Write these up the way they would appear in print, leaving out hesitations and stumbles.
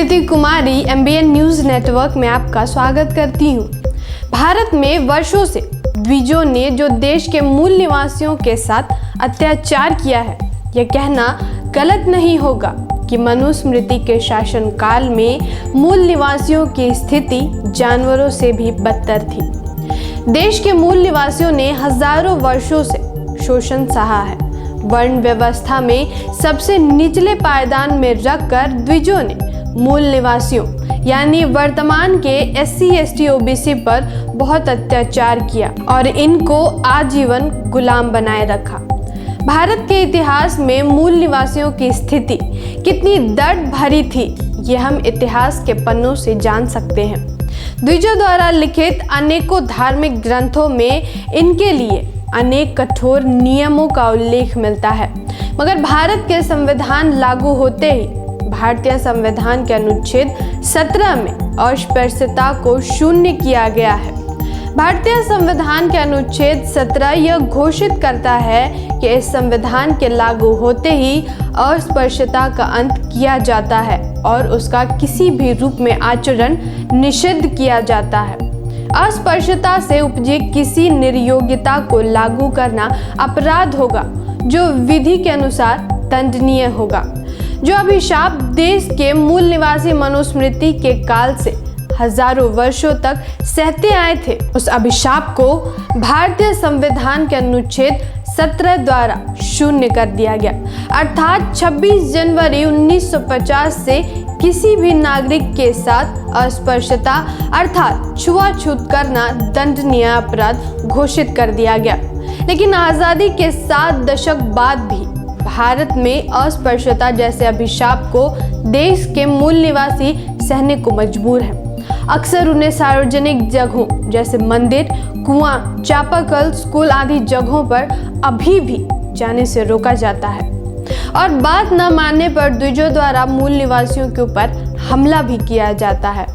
कृति कुमारी MBN news network में आपका स्वागत करती हूँ। भारत में वर्षों से द्विजों ने जो देश के मूल निवासियों के साथ अत्याचार किया है, यह कहना गलत नहीं होगा कि मनुस्मृति के शासन काल में मूल निवासियों की स्थिति जानवरों से भी बदतर थी। देश के मूल निवासियों ने हजारों वर्षों से शोषण सहा है। वर्ण व्यवस्था में सबसे निचले पायदान में रखकर द्विजों ने मूल निवासियों यानी वर्तमान के SC, ST, OBC पर बहुत अत्याचार किया और इनको आजीवन गुलाम बनाए रखा। भारत के इतिहास में मूल निवासियों की स्थिति कितनी दर्द भरी थी, ये हम इतिहास के पन्नों से जान सकते हैं। द्विजों द्वारा लिखित अनेकों धार्मिक ग्रंथों में इनके लिए अनेक कठोर नियमों का उल्लेख मिलता है, मगर भारत के संविधान लागू होते ही भारतीय संविधान के अनुच्छेद 17 में अस्पृश्यता को शून्य किया गया है। भारतीय संविधान के अनुच्छेद 17 यह घोषित करता है कि इस संविधान के लागू होते ही अस्पृश्यता का अंत किया जाता है और उसका किसी भी रूप में आचरण निषिद्ध किया जाता है। अस्पृश्यता से उपजी किसी निर्योग्यता को लागू करना अपराध होगा जो विधि के अनुसार दंडनीय होगा। जो अभिशाप देश के मूल निवासी मनुस्मृति के काल से हजारों वर्षों तक सहते आए थे, उस अभिशाप को भारतीय संविधान के अनुच्छेद 17 द्वारा शून्य कर दिया गया। अर्थात 26 जनवरी 1950 से किसी भी नागरिक के साथ अस्पृश्यता अर्थात छुआछूत करना दंडनीय अपराध घोषित कर दिया गया। लेकिन आज़ादी के 7 दशक बाद भी भारत में अस्पृश्यता जैसे अभिशाप को देश के मूल निवासी सहने को मजबूर है। अक्सर उन्हें सार्वजनिक जगहों जैसे मंदिर, कुआं, चापाकल, स्कूल आदि जगहों पर अभी भी जाने से रोका जाता है और बात न मानने पर द्विजों द्वारा मूल निवासियों के ऊपर हमला भी किया जाता है।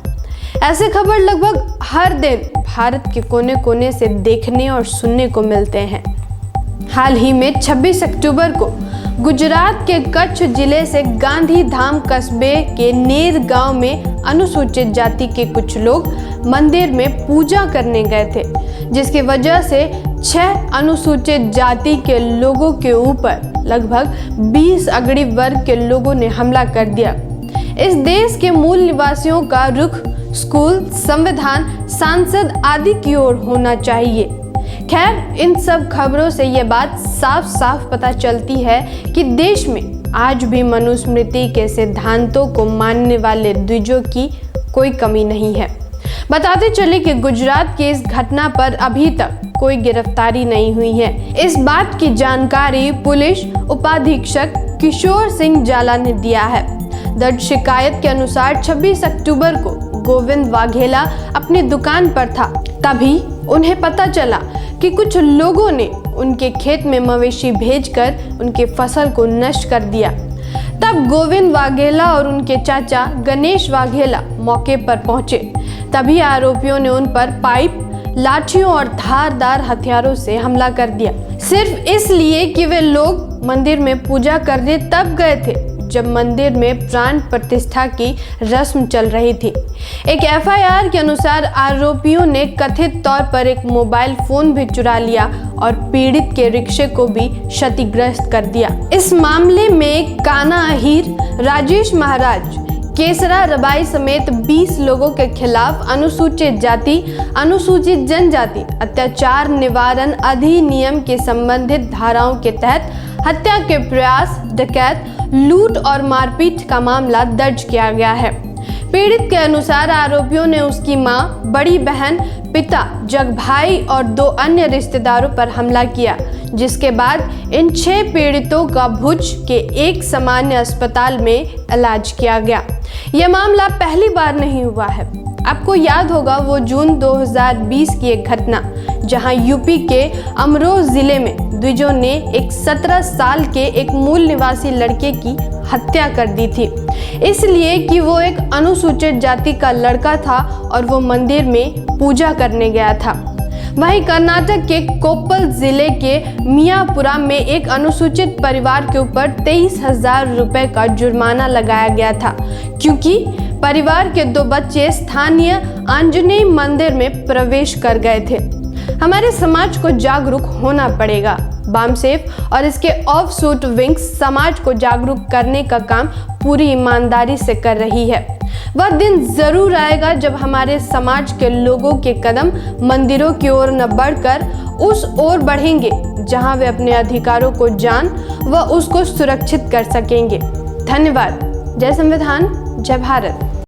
ऐसे खबर लगभग हर दिन भारत के कोने कोने से देखने और सुनने को मिलते हैं। हाल ही में 26 अक्टूबर को गुजरात के कच्छ जिले से गांधी धाम कस्बे के नेर गांव में अनुसूचित जाति के कुछ लोग मंदिर में पूजा करने गए थे, जिसकी वजह से 6 अनुसूचित जाति के लोगों के ऊपर लगभग 20 अगड़ी वर्ग के लोगों ने हमला कर दिया। इस देश के मूल निवासियों का रुख स्कूल, संविधान, सांसद आदि की ओर होना चाहिए। खैर, इन सब खबरों से ये बात साफ साफ पता चलती है कि देश में आज भी मनुस्मृति के सिद्धांतों को मानने वाले द्विजों की कोई कमी नहीं है। बताते चले कि गुजरात की इस घटना पर अभी तक कोई गिरफ्तारी नहीं हुई है। इस बात की जानकारी पुलिस उपाधीक्षक किशोर सिंह जाला ने दिया है। दर्ज शिकायत के अनुसार 26 अक्टूबर को गोविंद वाघेला अपनी दुकान पर था, तभी उन्हें पता चला कि कुछ लोगों ने उनके खेत में मवेशी भेजकर उनकी फसल को नष्ट कर दिया। तब गोविंद वाघेला और उनके चाचा गणेश वाघेला मौके पर पहुंचे। तभी आरोपियों ने उन पर पाइप, लाठियों और धारदार हथियारों से हमला कर दिया, सिर्फ इसलिए कि वे लोग मंदिर में पूजा करने तब गए थे जब मंदिर में प्राण प्रतिष्ठा की रस्म चल रही थी। एक FIR के अनुसार आरोपियों ने कथित तौर पर एक मोबाइल फोन भी चुरा लिया और पीड़ित के रिक्शे को भी क्षतिग्रस्त कर दिया। इस मामले में काना अहीर, राजेश महाराज, केसरा रबाई समेत 20 लोगों के खिलाफ अनुसूचित जाति, अनुसूचित जनजाति अत्याचार निवारण अधिनियम के संबंधित धाराओं के तहत हत्या के प्रयास, डकैत, लूट और मारपीट का मामला दर्ज किया गया है। पीड़ित के अनुसार आरोपियों ने उसकी मां, बड़ी बहन, पिता, जगभाई और 2 अन्य रिश्तेदारों पर हमला किया, जिसके बाद इन 6 पीड़ितों का भुज के एक सामान्य अस्पताल में इलाज किया गया। यह मामला पहली बार नहीं हुआ है। आपको याद होगा वो जून 2020 की एक घटना जहां यूपी के अमरोह जिले में द्विजों ने एक 17 साल के एक मूल निवासी लड़के की हत्या कर दी थी, इसलिए कि वो एक अनुसूचित जाति का लड़का था और वो मंदिर में पूजा करने गया था। वहीं कर्नाटक के कोप्पल जिले के मियापुरा में एक अनुसूचित परिवार के ऊपर 23,000 रुपए का जुर्माना लगाया गया था, क्योंकि परिवार के 2 बच्चे स्थानीय आंजनेय मंदिर में प्रवेश कर गए थे। हमारे समाज को जागरूक होना पड़ेगा। बामसेफ और इसके ऑफशूट विंग्स समाज को जागरूक करने का काम पूरी ईमानदारी से कर रही है। वह दिन जरूर आएगा जब हमारे समाज के लोगों के कदम मंदिरों की ओर न बढ़कर उस ओर बढ़ेंगे जहां वे अपने अधिकारों को जान व उसको सुरक्षित कर सकेंगे। धन्यवाद। जय संविधान, जय भारत।